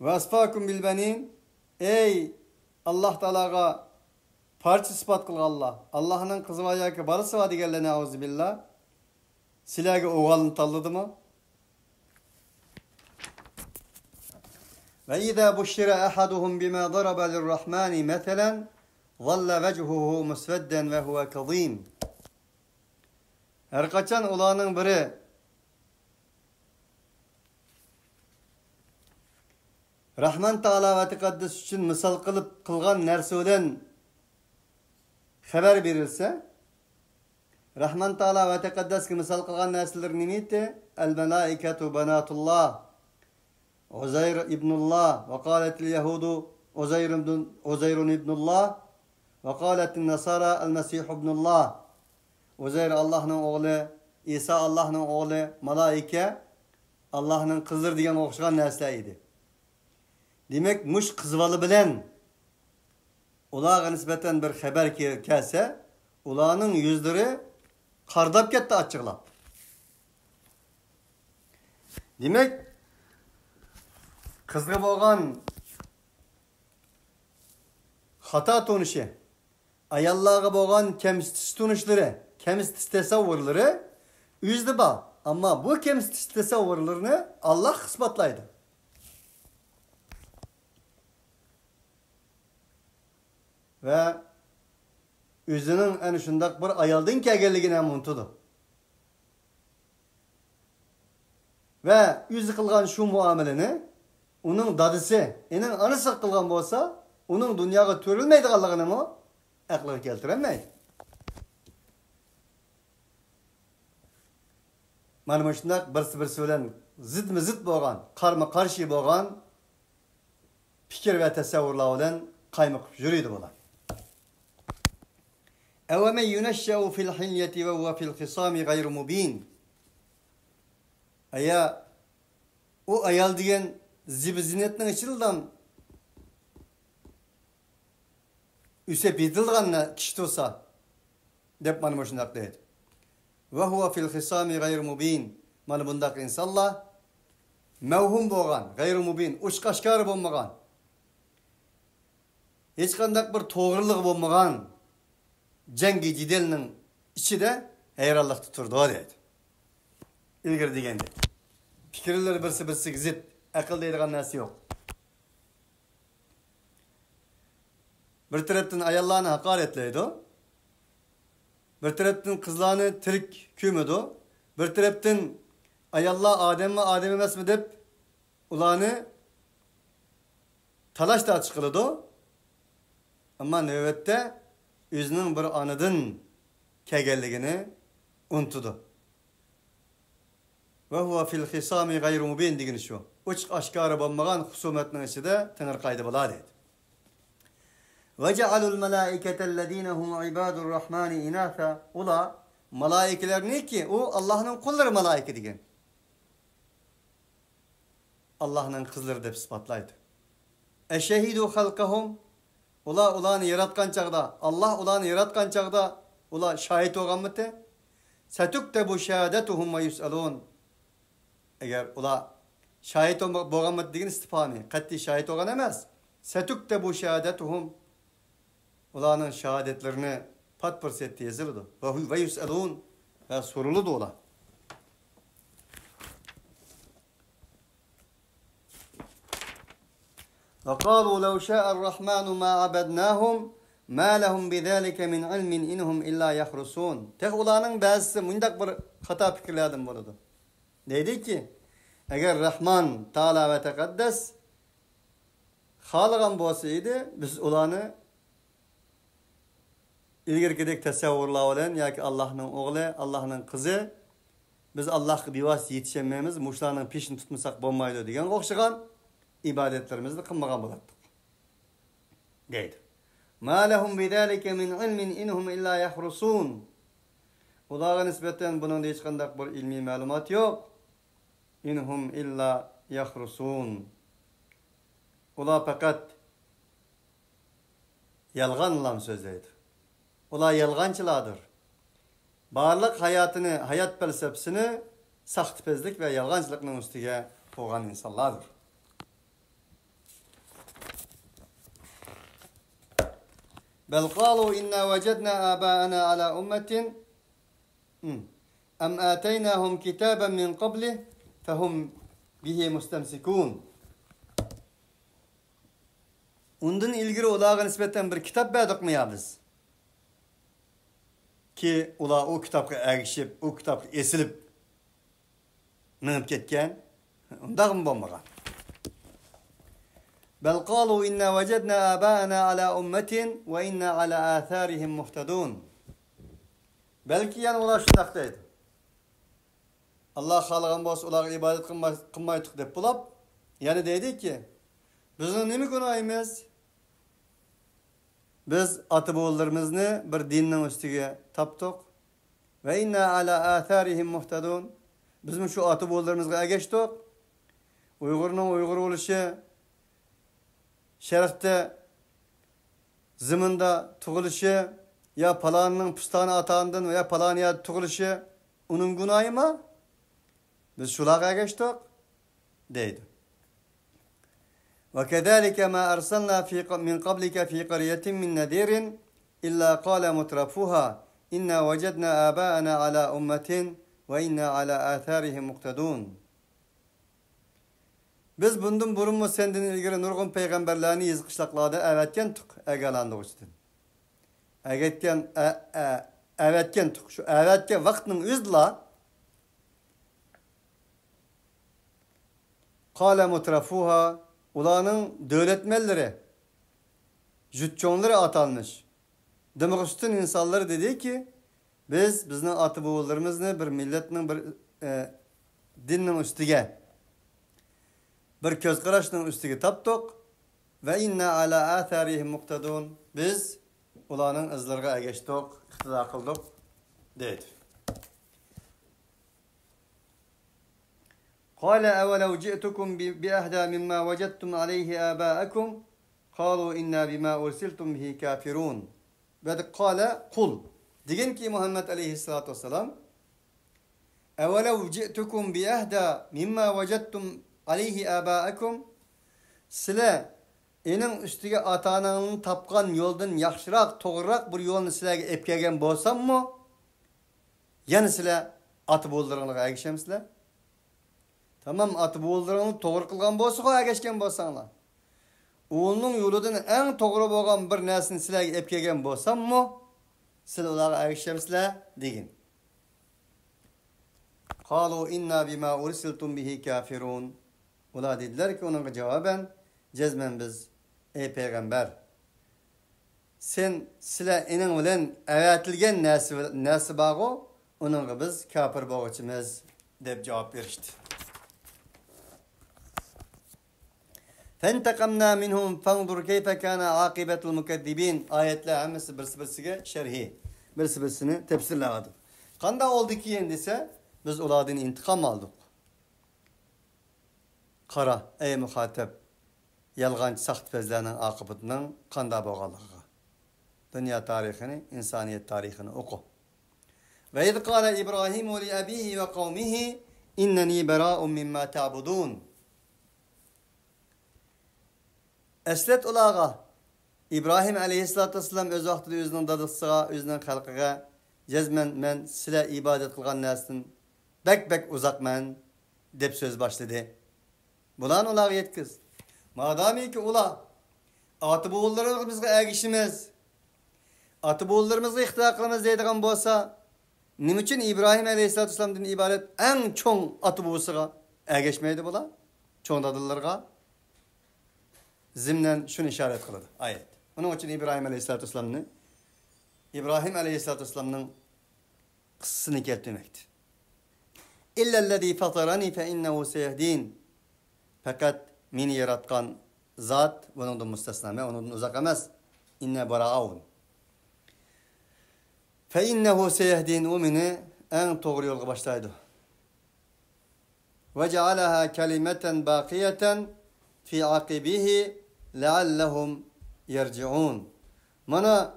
Ve asfakum bil banin. Ey Allah Teala'ga parça ispat kılg Allah. Allah'ın kızı var ya ki barısı var digerler neuzubillah. Silahı oğalını talladı mı? Ve izâ bushira ahaduhum bima daraba lirrahmani meselen zalla vejhuhu musvedden ve huve kazîm. Her kaçan olanın biri Rahman Teala ve Tekaddes için misal kılıp kılgan nersodan haber verilse, Rahman Teala ve Tekaddes ki misal kılgan nerseler nimiydi? El-melâiketu banatullah, Uzeyr ibnullah, ve kâletil Yahudu Uzeyrun ibnullah, ve kâletil Nasara el-Mesih ibnullah. Uzeyr Allah'ın oğlu, İsa Allah'ın oğlu, malaike Allah'ın kızdır diyen okşayan nerseleydi. Demek muş kızvalı bilen ulağa nispeten bir haber kelse ulağının yüzleri kardap ketti açıklap. Demek kızgı boğan hata tonuşu, ayallağı boğan kemsitiş tonuşları, kemsitiş tesavvurları yüzde bağ. Ama bu kemsitiş tasavvurlarını Allah ispatlaydı. Ve özünün en şundak bir ayaldın kegelligine unutdu. Ve yüzü kılgan şu muameleni onun dadısı, onun anısı kılgan olsa onun dünyaya törülmeydi Allah'ını mı? Aklı keltiremeydi. Mana şundak birisi bilen zıt bolgan, karma karşı bolgan fikir ve tasavvurlar bilen kaymıkıp yürüydü bular. Evemen yuneşşe'u fil hilyeti ve huve fil khisami gayru mubin. Aya o ayal diyen zibizinetinin içildan üse bidilganna kişi olsa dep mana şundak deydi. Ve huve fil khisami gayru mubin. Mana bundak insanlar mevhum bolgan, gayru mubin, uçkaşkar bolmagan. Hiç kandak bir toğrılık bolmagan cengi cidelinin içinde heyrallık tuturdu deydi. İlgir degendi. Fikirler birisi zıt, akıl deydigan narsa yok. Bir taraftan ayallarını hakaretleydi. Bir taraftan kızlarını tirik küymedi. Bir taraftan ayallar Adem emas mı dep ularını talaşta çıkıldı. Ama növbette özünün bir anıdın kegelligini unutdu. Ve huve fil khisami gayru mubin degini şu. Uç aşkarı bolmagan husumetinin içinde tınırkaydı bula deydi. Ve cealul melaiketellezine hum ibadur rahmani inatha. Ula malaikeler ne ki? O Allah'ın kulları malaike degen. Allah'ın kızları dep ispatlaydı. Eşehidu halkahum. Ulanı yaratkan çağda, Allah ulanı yaratkan çağda ula şahit olgan mı te? Setuktebu şehadetuhum ve yus'alun. Eğer ula şahit olgan mı degin istifami. Katti şahit olgan emez. Setuktebu şehadetuhum. Ulanın şehadetlerini pat pırsetti yazıldı. Ve yus'alun. Ve sorulu da ola. وقالوا لو شاء الرحمن ما عبدناهم ما لهم بذلك من علم إنهم إلا يخرصون. Tek ulanın bazısı mundak bir hata fikirlerden buludu. Dedi ki eğer Rahman Teala ve Tekaddes halıgan bolsaydı biz ulanı ilgirgidek tasavvurlar olan ya ki Allah'ın oğlu, Allah'ın kızı biz Allah'a bivas yetişememiz, muşlarının peşini tutmasak bolmaydı degen okşagan ibadetlerimizni kılmagan bolatdık. Deydi. Ma lehum bizalika min ilmin inhum illa yahrusun. Ularga nispeten bunun hiç kandak bir ilmi malumat yok. İnhum illa yahrusun. Ular fakat yalganla sözleydi. Ular yalgancılardır. Barlık hayatını, hayat felsefesini sahtipezlik ve yalgancılıkның üstüge koygan insanlardır. بل قالوا إنا وجدنا آباءنا على أمة أم آتيناهم كتابا من قبله فهم به مستمسكون. Ondan ilgili olağa nispeten bir kitap verdik mi ya biz? Ki ula o kitapka erişip, o kitapka esilip minip ketken, ondan mı bolmagan? بل قالوا إنا وجدنا آباءنا على أمة وإنا على آثارهم مهتدون. Belki yani ular şundak deydi. Allah halığın bolsa ular ibadet kılmaydık dep bulap, yani deydi ki bizim nemi günahımız? Biz atıboğullarımızı bir dinin üstüge taptık. Ve inna ala atharihim muhtadun. Bizim şu atıboğullarımızga geçtik. Uygur'un Uygur oluşu, şerefte, zımında tuğuluşu, ya palanın püstanı atağından veya palaniye tuğuluşu, onun günahı mı? Biz şulağa geçtik, deydi. وَكَذَٰلِكَ مَا أَرْسَلْنَا مِنْ قَبْلِكَ فِي قَرْيَةٍ مِنْ نَذِيرٍ إِلَّا قَالَ مُتْرَفُوهَا إِنَّا وَجَدْنَا آبَاءَنَا عَلَى أُمَّةٍ ve inna ala atharihim muqtadun. Biz bundan burunmu senden ilgiri nurgun peygamberlerini yizqışlaqlarda evetken tuk egalandı uçtun. Evetken tuk. Şu evetken vaktinin üzdla kâle mutrafuha ulanın devletmelleri jütçonları atanmış. Demek üstün insanları dedi ki bizning ati boğullarımızı bir milletinin bir dinning üstüge bir köz qarashning üstüge tapdık ve inna ala atharihim muqtadun. Biz ularning izlariga ergashdik, iqtido qildik dedi. قال أولو جئتكم بأهدى مما وجدتم عليه آباءكم قالوا إنا بما أرسلتم به كافرون. Ve قال قل degan ki Muhammed aleyhissalatu vesselam أولو جئتكم بأهدى مما وجدتم عليه آباءكم sizlar ening üstüge ata-ananın tapgan yoldan yaxshiroq, to'g'riroq bir yo'lni sizlarga olib kelgan bo'lsammi, yana sizlar ati bo'ldiriqlarga ergashamsizlar? Tamam, ati bo'ldiriqni to'g'ri qilgan bo'lsa-ku ergashgan bo'lsanglar. O'g'lining yo'lidan eng to'g'ri bo'lgan bir narsani sizlarga olib kelgan bo'lsammi, sizlar ularga ergashamsizlar degan. Qalu inna bima ursiltum bihi kafirun. Ular dediler ki onun cevaben cezmen biz ey peygamber sen sile inin bilen evetilgen nesi bağı onun biz kafir boğuçumuz deb cevap verişti. Fentekamna minhum fanzur keyfe kana akibetul mukeddibin ayetler hemisi birisi şerhi birisini tefsirledi. Kanda oldu ki endise biz uladın intikam aldık. Qara ey muhatap yalğançı saxtpezlerinin akıbıtının qanda boğalığı. Dünya tarixini, insaniyet tarixini oku. Ve iz qala İbrahimu li abihi ve qavmihi inneni bera'un mimma ta'budun. Eslet ulağa İbrahim aleyhissalatu vesselam öz vaxtida özünün dadısıga, özünün xalqiga cezmen men sile ibadet qilgan narsadan bek uzaqman deb söz başladı. Bulan ular yetkiz. Madami ki ular atı boğullarımızga ergişimiz, atı boğullarımızga ihtiyar qilamiz deydigan bo'lsa, nima uchun İbrahim aleyhissalatu vesselamdan ibaret en çoğ atı boğusuga ergeşmeydi bular? Çoğ dadıllarga. Zimnen şunu işaret kıldı ayet. Onun için İbrahim aleyhissalatu vesselam'ın kıssını keltirmekti. İllellezî fatarani fe innehu seyehdin. Fakat meni yaratgan zat bundan müstesna, ondan uzak emez. İnne bara'un. Fe innehu seyehdin o meni en doğru yolga başlaydı. Ve cealaha kelimeten baqiyeten fi akibihi leallehum yerci'un. Mana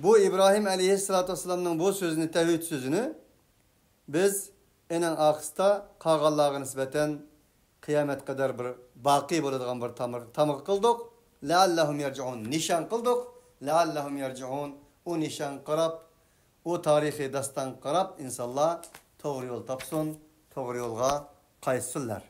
bu İbrahim aleyhissalatu vesselam'ın bu sözünü, tevhid sözünü biz enen akısta kağallığa nisbeten kıyamet kadar bir baqi bo'ladigan bir tamır kıldık. Leallehum yerci'un. Nişan kıldık. Leallehum yerci'un. O nişan qarab, o tarihi dastan qarab insanlar doğru yol tapsın, doğru yolga qaytsınlar.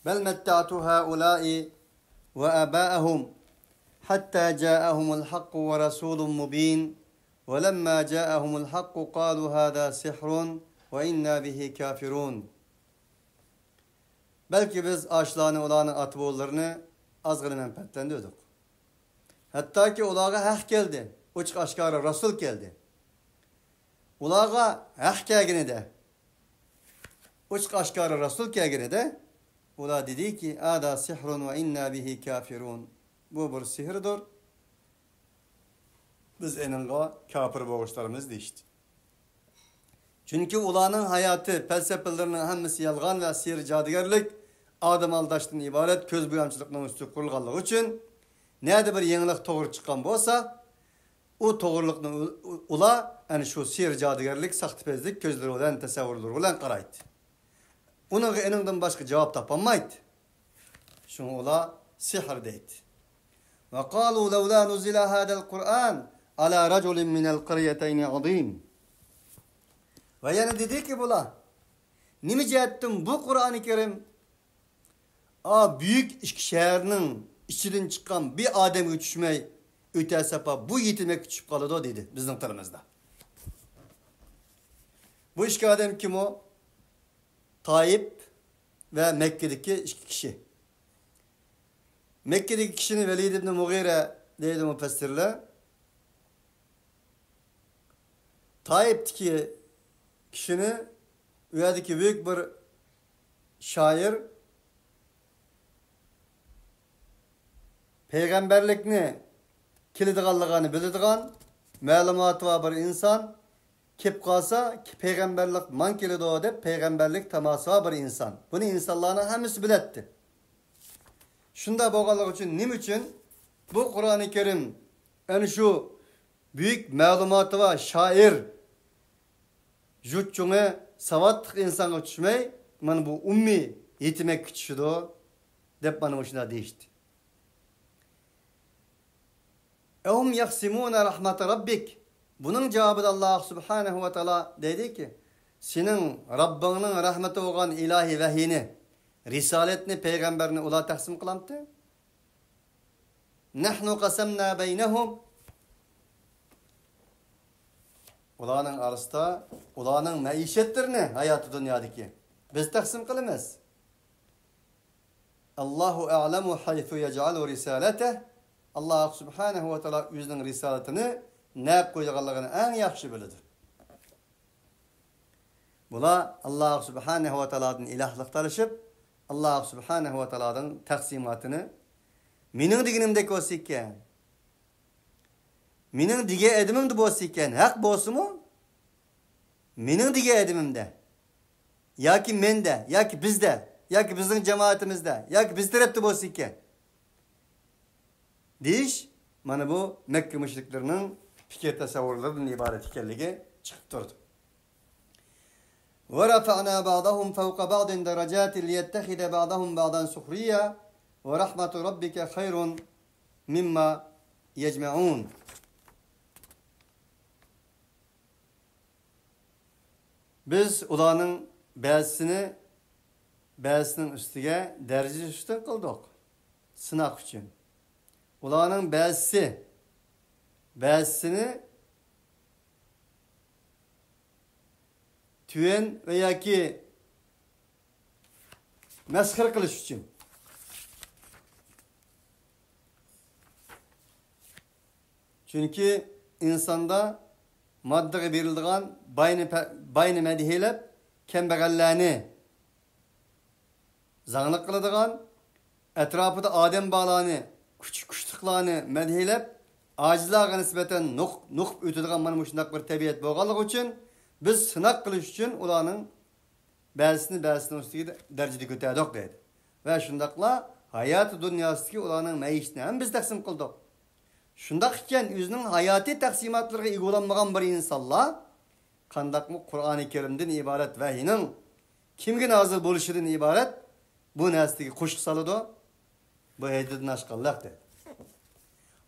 Bel metta'tu haula'i ve aba'ahum hatta ja'ahumul hakku ve rasulun mubin ve lemma ja'ahumul hakku qalu hada sihrun ve inna bihi kafirun. Belki biz aşlarını olanın atıboğullarını azgını menfaatlendirdik. Hatta ki olağa hak geldi. Uçuk aşkara Resul geldi. Olağa hak gelgini de. Uçuk aşkara Resul gelgini de. Ola dedi ki ada sihrun ve inna bihi kafirun. Bu bir sihirdir. Biz eninde kafir boğuşlarımız deyişti. Çünkü ulanın hayatı, felsefelerinin hemisi yalgan ve sihir cadıgarlık, adam aldaştığın ibaret, köz buyamçılıkla üstü kurulganlığı için nerede bir yenilik doğru çıkan olsa, o doğrulukla ula, yani şu sihir cadıgarlık, sahtipezlik, közleri olan tesavvurlar olan qaraydı. Onun eninden başka cevap tapamaydı. Şunu ula sihr deydi. Ve qalu lawla nuzila hadal Kur'an ala raculin minel qaryatayn azim. Ve yani dedi ki bula, nime cihettim bu Kur'an-ı Kerim büyük şehirinin içinden çıkan bir ademi düşmey öte sapa bu yetilmek düşüp kalıdı dedi bizden tarafımızda. Bu iki adam kim o? Tayyip ve Mekke'deki iki kişi. Mekke'deki kişinin Velid ibn Mughire deydi müfessirler. Tayyip'teki kişinin üyedeki büyük bir şair peygamberlikni kilidğanlığını bildiğin malumatı var bir insan kep kalsa peygamberlik man kilido dep peygamberlik teması var bir insan. Bunu insanların hemisi biletti. Şunda boğalık için nim için bu Kur'an-ı Kerim en şu büyük malumatı var şair jutçunu savatlık insana düşmey man bu ummi yetimek küçüdü dep bana hoşuna değişti. Ehum yaksimuna rahmete rabbik. Bunun cevabı da Allah subhanehu ve teala dedi ki senin Rabbinin rahmeti olan ilahi vahiyini risaletini peygamberini ula taksim kılamtı. Nahnu qasamna beynehum. Ulanın arasında ulanın maişetlerini hayatı dünyadaki biz taksim kılamaz. Allahu a'lemu haythu yec'alu risaleteh. Allah subhanehu ve teala özünün risaletini ne yap koyacağını en yaxşı bilir. Bula Allah subhanehu ve teala'nın ilahlık tanışıp Allah subhanehu ve teala'nın taksimatını minin diginimdeki olsa iken minin dige edimimde olsa iken hak bolsu mu? Minin dige edimimde ya ki mende ya ki bizde ya ki bizim cemaatimizde ya ki biz tarafta olsa iken deyiş mana bu Mekke müşriklerinin fikir tasavvurlarından ibaret ikenligi çıkıp durdu. وَرَفَعْنَا بَعْضَهُمْ فَوْقَ بَعْضٍ دَرَجَاتٍ لِيَتَّخِذَ بَعْضَهُمْ بَعْضًا سُخْرِيًّا وَرَحْمَةُ رَبِّكَ خَيْرٌ مِمَّا يَجْمَعُونَ. Biz ulanın bazısının üstüge derece üstün kıldık. Sınak için. Ulanın bazısını tüyen veya ki meskır kılış için. Çünkü insanda maddeye verildiğin bayni medihilep kembegallerini zanlık kılıdığın etrafında adem bağlarını küçük küçüklerini medihilep acizliğe nispeten nuh ötüdüğün mana muşundak bir tabiat boğalık için biz sınak kılış için ulanın bazısının üstüge derecede götürdük dedi. Ve şundakla hayat dünyasındaki ulanın meişini hem biz taksim kıldık. Şundak iken özünün hayati taksimatlarına ilgilenmeyen bir insanlar kandak mı Kur'an-ı Kerim'den ibaret vahiyinin kimge nazil buluşundan ibaret bu nesdeki kuşuk salıdı. Bu heydedin aşkallah dedi.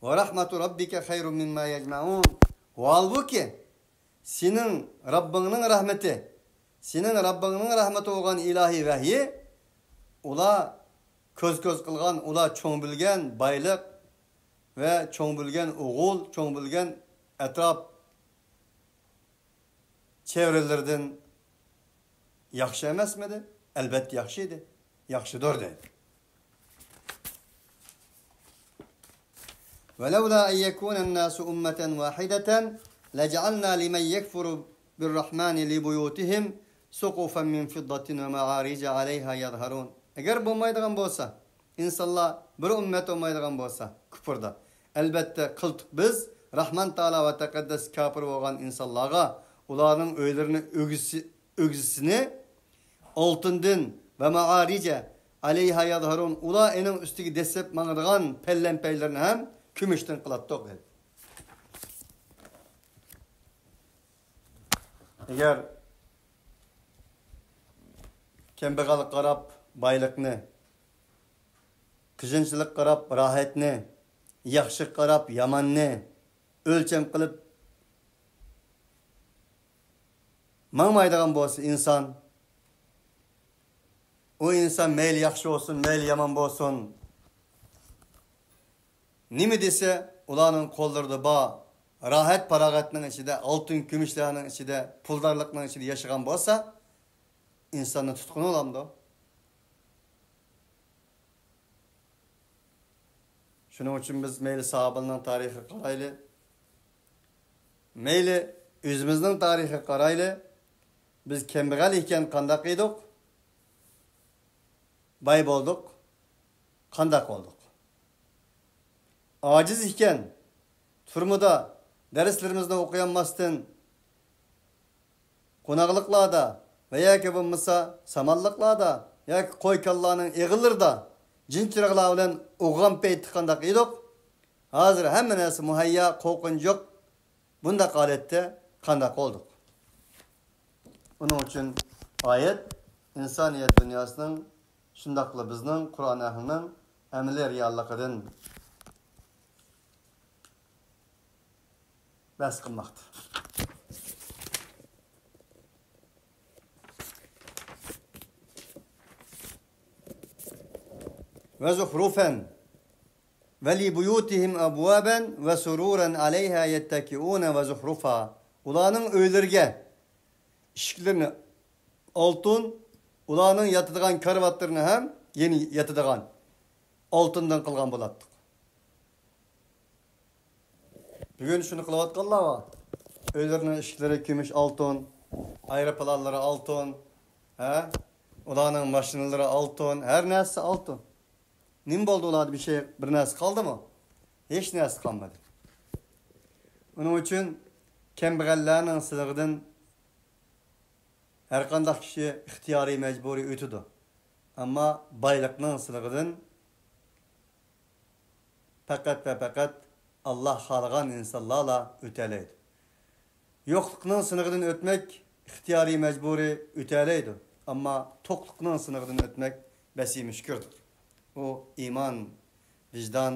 Ve rahmetu rabbike hayrun mimma yecma'un. Ve halbuki senin Rabbinin rahmeti, senin Rabbinin rahmeti olan ilahi vahiy, ula köz kılgan, ula çoğun bilgen baylık ve çoğun bilgen oğul, çoğun bilgen etraf çevrelerden yaxşı emas mıydı? Elbette yaxşıydı. Yaxşıdır dedi. وَلَوْلَا اَنْ يَكُونَ النَّاسُ اُمَّةً وَاحِدَةً لَجَعَلْنَا لِمَنْ يَكْفُرُ بِالرَّحْمَانِ لِبُيُوتِهِمْ سُقُفًا مِنْ فِضَّةٍ وَمَعَارِجَ عَلَيْهَا يَظْهَرُونَ. Eğer bu olmaydıgan bolsa, insanlar bir ümmet olmaydıgan bolsa, küfürde, elbette kıldık biz, Rahman Teala ve Tekaddes kafir olan insanlara, onların öylerini ögüsünü altından ve maarice aleyha yadharun, ula enin üstüki desep mağırgan pellenpeylerini hem kümüşten kılattık dedi. Eğer kembegalık karab baylıkını qiyinchilik qarab rohatni, yaxshi qarab yomonni o'lcham qilib mangmaydigan bo'lsa inson, o inson mayli yaxshi bo'lsin, mayli yomon bo'lsin, nima desa, ularning qo'llarida bor rohat farog'atning ichida, oltin kumushlarning ichida, puldorlikning ichida yashagan bo'lsa, insonni tutquni olamdi. Shuning uchun biz mayli sahobalarning tarixiga qaraylik, mayli o'zimizning tarixiga qaraylik, biz kambag'al ekan qanday edik? Boy bo'ldik, qanday qoldik? Ojiz ekan turmada darslarimizni o'qiyanmasdan qo'naqliqlarda va yoki bo'lmasa samalliqlarda yoki qo'y kallarning eg'illarida jinchiroqlar bilan o'g'an payti qanday edik? Hozir hamma narsa muhayyo, qo'rqinch yo'q. Bunda holatda qanday qoldik? Uning uchun oyat insoniyat dunyosining shundaqla bizning Qur'on ahlining amaliy realligidan bas qilmoqda. Ve zuhrufen ve li buyutihim abwaben ve sururen aleyha yettekiune ve zuhrufa. Ulanın öylerge işiklerini altın, ulanın yatıdığan karvatlarını hem yeni yatıdığan altından kılgan bulattık. Bugün şunu kılavatkallar var. Öylerinin işikleri kümüş altın, aeroplanları altın, ulanın maşinaları altın, her neyse altın. Nim oldu ular bir narsa kaldı mı? Hiç narsa kalmadı. Onun için kambag'allarning siligidan her qanday kishi ixtiyoriy majburiy o'tidi. Ammo boylikning siligidan faqat va faqat Allah xohlagan insonlarla o'talaydi. Yo'qlikning sinigidan o'tmak ixtiyoriy majburiy o'talaydi. Ammo to'qlikning sinigidan o'tmak basi mushkuldir. O iman, vicdan,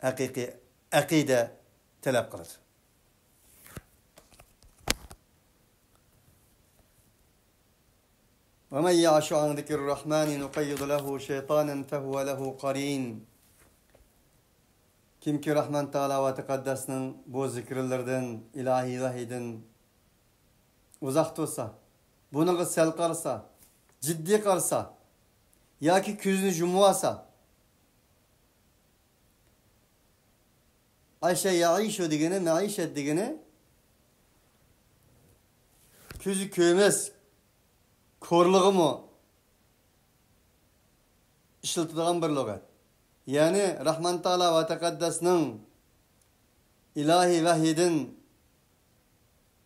haqiqiy aqida talab qiladi. وَمَنْ يَعْشُ عَنْ ذِكْرِ الرَّحْمَنِ نُقَيِّضْ لَهُ شَيْطَانًا فَهُوَ لَهُ قَرِينٌ. Kimki Rahman Teala ve Tekaddes'nin bu zikirlerden, ilahi vahiyden uzak dursa, bunu sel qarsa, ciddi qarsa, ya ki küzünü jumuasa, Ayşe ya'işu digini, maişet digini, küzü köymez, korluğu mu işiltidiğen bir lügat. Yani Rahman Teala ve Tekaddes'nin ilahi vahiyden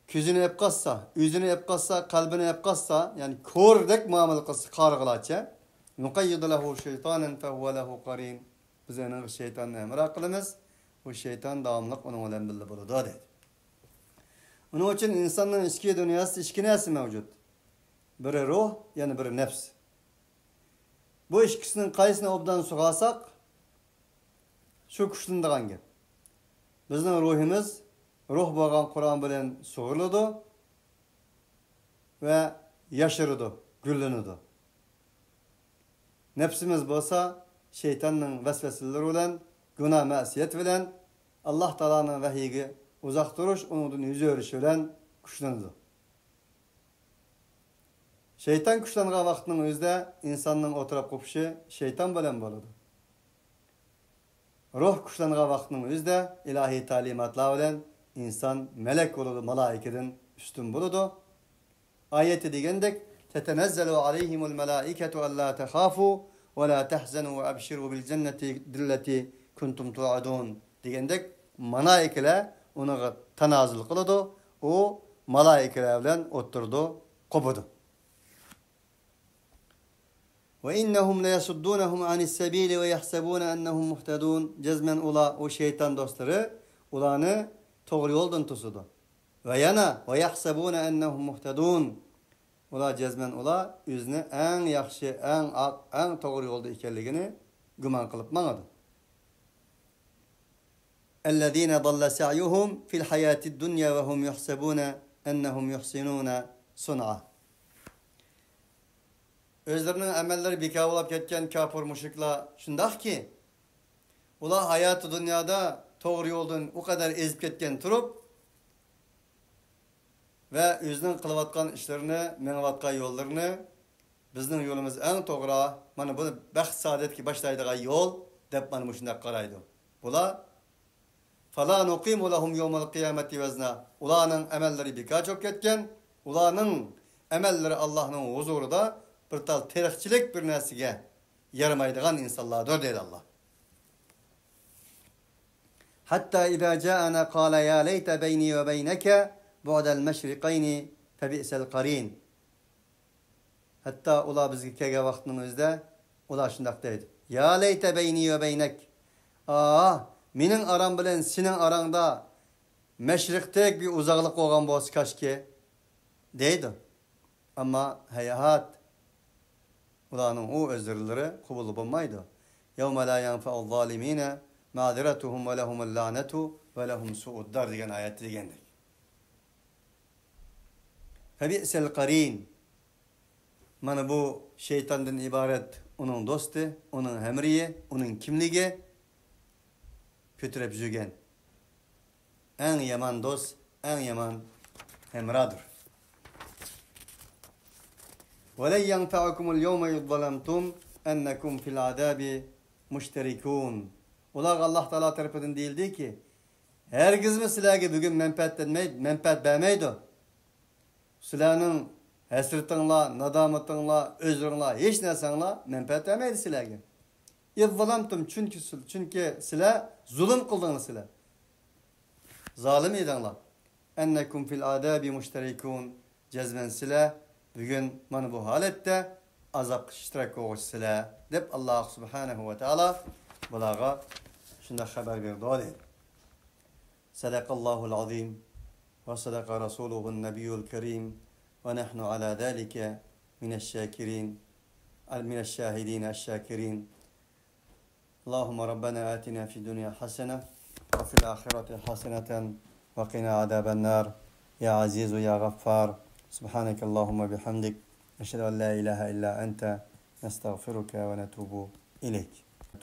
küzünü epqassa, yüzünü epqassa, kalbini epqassa, yani kordek muamele qassa, qargılaça, nuqayyidu lehu şeytanen fehuve lehu qarin. Biz onun şeytanını emra kılımız, bu şeytan davamlık onun olan bildi buludu dedi. Onun için insanın içki dünyası, içki nesi mevcut? Biri ruh, yani biri nefs. Bu ikisinin qaysini obdan suğasak, şu kuştunduğan gel. Bizning ruhimiz, ruh bo'lgan Qur'on bilan sug'uriladi ve yashiradi, gullanadi. Nefsimiz bo'lsa, şeytanning vasvasalari bilan, günah ma'siyat bilan, Allah Taolaning vahiyiga uzoq turish, undan yuz o'rish bilan kuchlanadi. Şeytan kuchlangan vaqtning o'zida insonning o'tirib qo'pishi şeytan bilan bo'ladi. Ruh kuchlangan vaqtning o'zida ilahiy ta'limotlar bilan inson melek bo'ladi, malaikadan ustun bo'ladi. Oyati degandek, tatanazzalu alayhimul malaikatu alla takhafu va la tahzanu va abshiru bil jannati allati kuntum tu'adun degandek, malaikalar uni tanazul qiladi, o malaikalar bilan o'tirdi, qopadi. وَإِنَّهُمْ لَيَسُدُّونَهُمْ عَنِ السَّبِيلِ وَيَحْسَبُونَ أَنَّهُمْ مُهْتَدُونَ. Cezmen ula o şeytan dostları ulanı doğru yoldan tutudu. Ve yana وَيَحْسَبُونَ أَنَّهُمْ مُهْتَدُونَ. Ula cezmen ula yüzünü en yakşı, en doğru yolda ikenligini güman kılıp manadı. اَلَّذ۪ينَ ضَلَّ سَعْيُهُمْ فِي الْحَيَاةِ الدُّنْيَا وَهُمْ يُحْسَبُونَ اَنَّهُمْ يُحْسِنُونَ صُنْعًا. Özlerinin emelleri bekar olup ketken kafir müşrikler şundak ki, ular hayatı dünyada doğru yoldan o kadar ezip ketken turup ve özünün kılıvatkan işlerini, menevatkan yollarını, bizning yolumuz en doğru, mana bu baxt saadetki başlaydığı yol, dep mana şundak qaraydı. Bular فَلَا نُقِيمُ لَهُمْ يَوْمَ الْقِيَامَةِ وَزْنًا. Ularning emelleri bekar çok ketken, ularning emelleri Allah'ın huzurida bir tal terikçilik bir narsaga yaramaydigan insonlardir dedi Allah. Hatta iza ja'ana qala ya leyta beyni ve beyneke bu'dal meşriqayni febi'sel qarin. Hatta ular bizga kelgan vaqtning o'zida ular shundoq deydi. Ya leyta beyni ve beynek. Mening aram bilan sening arangda meşriqdek bir uzoqlik bo'lgan bo'lsa kashki deydi. Ammo hayat ularning o özürleri kabul bulmaydı. Yevme la yanfa'u zalimine ma'ziretuhum ve lehumul lanetu ve lehum su'ud dar diyen ayet degendik. Febi'sel qarin. Mana bu şeytandan ibaret onun dostu, onun hemriye, onun kimligi kötürep jügen. En yaman dost, en yaman hemradır. وَلَنْ يَنْفَعَكُمُ الْيَوْمَ يُظْلَمْتُمْ اَنَّكُمْ فِي الْعَذَابِ مُشْتَرِكُونَ. Ular Allah Teala tarafından değildi ki, herkes mi sizlerge bugün menfaat vermeydi? Sizlerin hesretinle, nadametinle, özrünle, hiç nesenle menfaat vermeydi sizlerge. يُظْلَمْتُمْ çünkü sizler zulüm kıldınız sizler. Zalim edinler. اَنَّكُمْ فِي الْعَذَابِ مُشْتَرِكُونَ. Cezmen sizler bugün mana bu halette azap iştirak oluşsizlar deb Allah subhanahu ve taala bularga şunda haber verdi o deydi. Sadaqallahul azim ve sadaqa rasuluhun nebiyyul kerim ve nahnu ala zalika mineşşakirin mineşşahidin eşşakirin. Allahümme Rabbena atina fi dünya hasene ve fil ahireti haseneten ve qina azaben nar. Ya azizu ya gaffar. سبحانك اللهم بحمدك نشهد أن لا إله إلا أنت نستغفرك ونتوب إليك